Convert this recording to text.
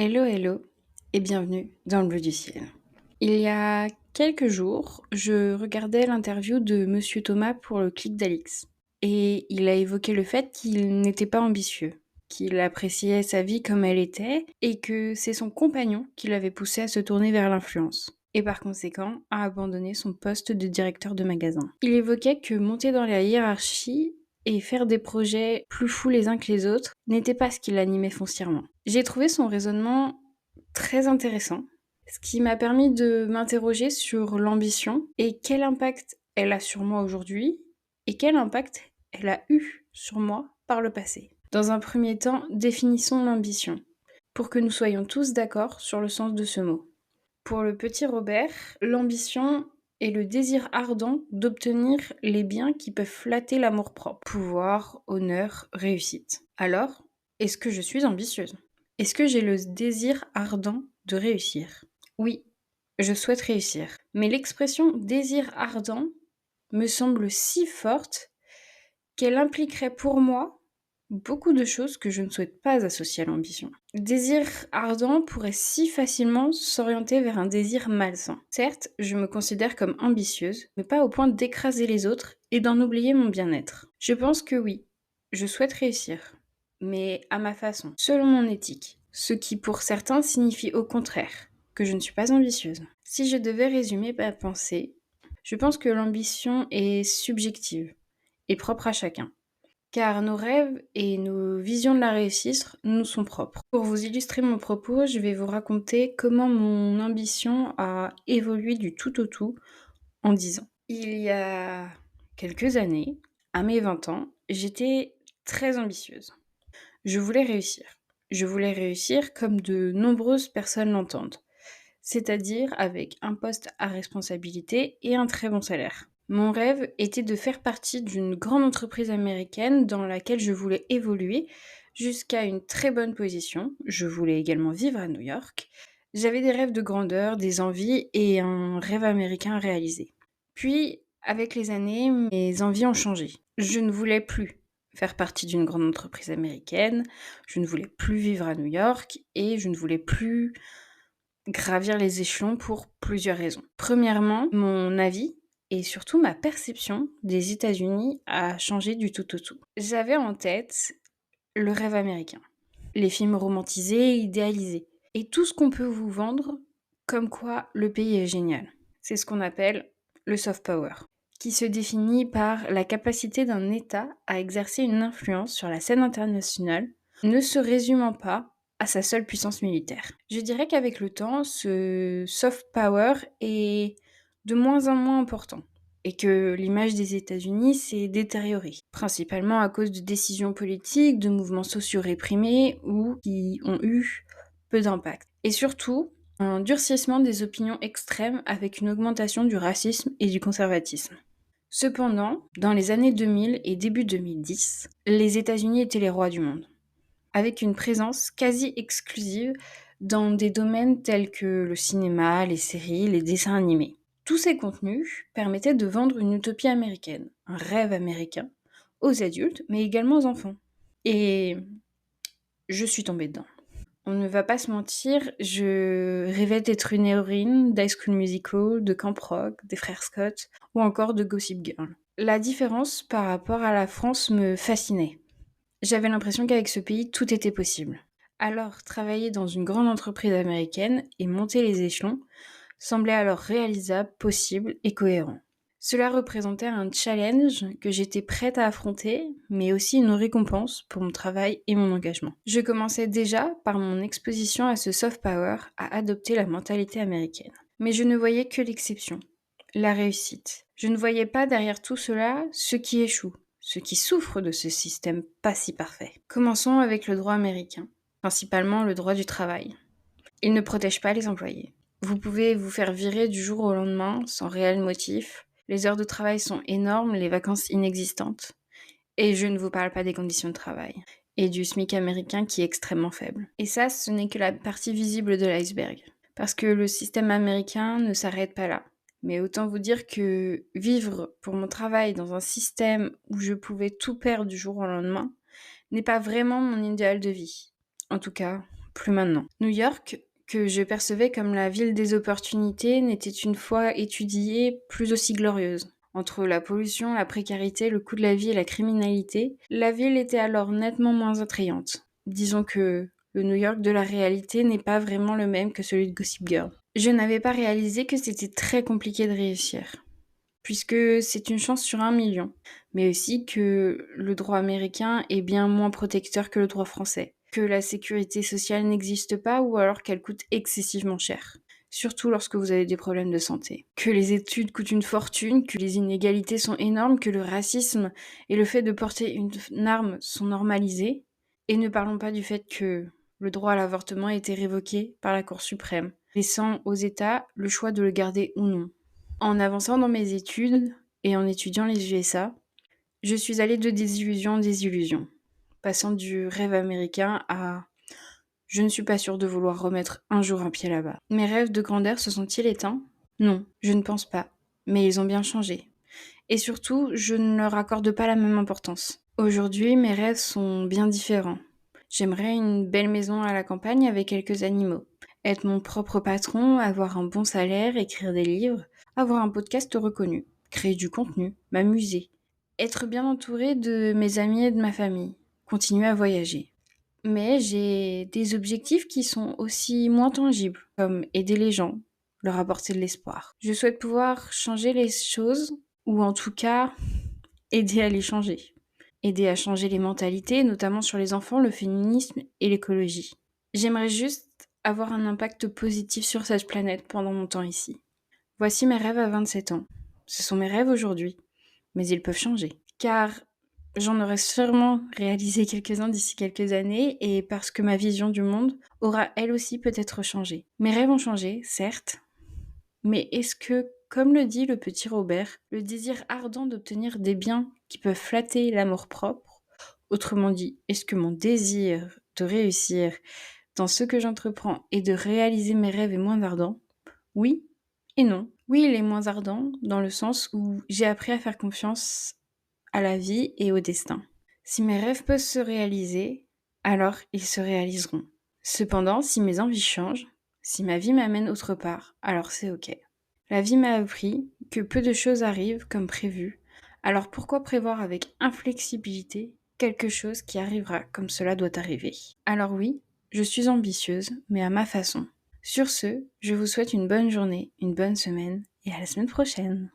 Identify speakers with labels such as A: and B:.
A: Hello, hello et bienvenue dans le bleu du ciel. Il y a quelques jours, je regardais l'interview de Monsieur Thomas pour le Clic d'Alix et il a évoqué le fait qu'il n'était pas ambitieux, qu'il appréciait sa vie comme elle était et que c'est son compagnon qui l'avait poussé à se tourner vers l'influence et par conséquent à abandonner son poste de directeur de magasin. Il évoquait que monter dans la hiérarchie et faire des projets plus fous les uns que les autres n'était pas ce qui l'animait foncièrement. J'ai trouvé son raisonnement très intéressant, ce qui m'a permis de m'interroger sur l'ambition et quel impact elle a sur moi aujourd'hui et quel impact elle a eu sur moi par le passé. Dans un premier temps, définissons l'ambition, pour que nous soyons tous d'accord sur le sens de ce mot. Pour le petit Robert, l'ambition est le désir ardent d'obtenir les biens qui peuvent flatter l'amour-propre, pouvoir, honneur, réussite. Alors, est-ce que je suis ambitieuse ? Est-ce que j'ai le désir ardent de réussir ? Oui, je souhaite réussir. Mais l'expression désir ardent me semble si forte qu'elle impliquerait pour moi beaucoup de choses que je ne souhaite pas associer à l'ambition. Désir ardent pourrait si facilement s'orienter vers un désir malsain. Certes, je me considère comme ambitieuse, mais pas au point d'écraser les autres et d'en oublier mon bien-être. Je pense que oui, je souhaite réussir, mais à ma façon, selon mon éthique, ce qui pour certains signifie au contraire que je ne suis pas ambitieuse. Si je devais résumer ma pensée, je pense que l'ambition est subjective et propre à chacun. Car nos rêves et nos visions de la réussite nous sont propres. Pour vous illustrer mon propos, je vais vous raconter comment mon ambition a évolué du tout au tout en 10 ans. Il y a quelques années, à mes 20 ans, j'étais très ambitieuse. Je voulais réussir. Je voulais réussir comme de nombreuses personnes l'entendent, c'est-à-dire avec un poste à responsabilité et un très bon salaire. Mon rêve était de faire partie d'une grande entreprise américaine dans laquelle je voulais évoluer jusqu'à une très bonne position. Je voulais également vivre à New York. J'avais des rêves de grandeur, des envies et un rêve américain à réaliser. Puis, avec les années, mes envies ont changé. Je ne voulais plus faire partie d'une grande entreprise américaine, je ne voulais plus vivre à New York et je ne voulais plus gravir les échelons pour plusieurs raisons. Premièrement, mon avis et surtout ma perception des États-Unis a changé du tout au tout. J'avais en tête le rêve américain, les films romantisés et idéalisés, et tout ce qu'on peut vous vendre comme quoi le pays est génial. C'est ce qu'on appelle le soft power, qui se définit par la capacité d'un État à exercer une influence sur la scène internationale, ne se résumant pas à sa seule puissance militaire. Je dirais qu'avec le temps, ce soft power est de moins en moins important et que l'image des États-Unis s'est détériorée, principalement à cause de décisions politiques, de mouvements sociaux réprimés ou qui ont eu peu d'impact. Et surtout, un durcissement des opinions extrêmes avec une augmentation du racisme et du conservatisme. Cependant, dans les années 2000 et début 2010, les États-Unis étaient les rois du monde, avec une présence quasi exclusive dans des domaines tels que le cinéma, les séries, les dessins animés. Tous ces contenus permettaient de vendre une utopie américaine, un rêve américain, aux adultes, mais également aux enfants. Et je suis tombée dedans. On ne va pas se mentir, je rêvais d'être une héroïne d'High School Musical, de Camp Rock, des Frères Scott, ou encore de Gossip Girl. La différence par rapport à la France me fascinait. J'avais l'impression qu'avec ce pays, tout était possible. Alors, travailler dans une grande entreprise américaine et monter les échelons semblait alors réalisable, possible et cohérent. Cela représentait un challenge que j'étais prête à affronter, mais aussi une récompense pour mon travail et mon engagement. Je commençais déjà, par mon exposition à ce soft power, à adopter la mentalité américaine. Mais je ne voyais que l'exception, la réussite. Je ne voyais pas derrière tout cela ceux qui échouent, ceux qui souffrent de ce système pas si parfait. Commençons avec le droit américain, principalement le droit du travail. Il ne protège pas les employés. Vous pouvez vous faire virer du jour au lendemain sans réel motif. Les heures de travail sont énormes, les vacances inexistantes. Et je ne vous parle pas des conditions de travail. Et du SMIC américain qui est extrêmement faible. Et ça, ce n'est que la partie visible de l'iceberg. Parce que le système américain ne s'arrête pas là. Mais autant vous dire que vivre pour mon travail dans un système où je pouvais tout perdre du jour au lendemain n'est pas vraiment mon idéal de vie. En tout cas, plus maintenant. New York, que je percevais comme la ville des opportunités, n'était une fois étudiée plus aussi glorieuse. Entre la pollution, la précarité, le coût de la vie et la criminalité, la ville était alors nettement moins attrayante. Disons que le New York de la réalité n'est pas vraiment le même que celui de Gossip Girl. Je n'avais pas réalisé que c'était très compliqué de réussir, puisque c'est une chance sur 1 million, mais aussi que le droit américain est bien moins protecteur que le droit français, que la sécurité sociale n'existe pas ou alors qu'elle coûte excessivement cher, surtout lorsque vous avez des problèmes de santé, que les études coûtent une fortune, que les inégalités sont énormes, que le racisme et le fait de porter une arme sont normalisés, et ne parlons pas du fait que le droit à l'avortement a été révoqué par la Cour suprême, laissant aux États le choix de le garder ou non. En avançant dans mes études et en étudiant les USA, je suis allée de désillusion en désillusion, passant du rêve américain à je ne suis pas sûre de vouloir remettre un jour un pied là-bas. Mes rêves de grandeur se sont-ils éteints? Non, je ne pense pas, mais ils ont bien changé. Et surtout, je ne leur accorde pas la même importance. Aujourd'hui, mes rêves sont bien différents. J'aimerais une belle maison à la campagne avec quelques animaux, être mon propre patron, avoir un bon salaire, écrire des livres, avoir un podcast reconnu, créer du contenu, m'amuser, être bien entouré de mes amis et de ma famille, continuer à voyager. Mais j'ai des objectifs qui sont aussi moins tangibles, comme aider les gens, leur apporter de l'espoir. Je souhaite pouvoir changer les choses, ou en tout cas aider à les changer. Aider à changer les mentalités, notamment sur les enfants, le féminisme et l'écologie. J'aimerais juste avoir un impact positif sur cette planète pendant mon temps ici. Voici mes rêves à 27 ans. Ce sont mes rêves aujourd'hui, mais ils peuvent changer. Car j'en aurai sûrement réalisé quelques-uns d'ici quelques années et parce que ma vision du monde aura elle aussi peut-être changé. Mes rêves ont changé, certes, mais est-ce que, comme le dit le petit Robert, le désir ardent d'obtenir des biens qui peuvent flatter l'amour-propre, autrement dit, est-ce que mon désir de réussir dans ce que j'entreprends et de réaliser mes rêves est moins ardent? Oui et non. Oui, il est moins ardent dans le sens où j'ai appris à faire confiance à la vie et au destin. Si mes rêves peuvent se réaliser, alors ils se réaliseront. Cependant, si mes envies changent, si ma vie m'amène autre part, alors c'est ok. La vie m'a appris que peu de choses arrivent comme prévu, alors pourquoi prévoir avec inflexibilité quelque chose qui arrivera comme cela doit arriver? Alors oui, je suis ambitieuse, mais à ma façon. Sur ce, je vous souhaite une bonne journée, une bonne semaine, et à la semaine prochaine.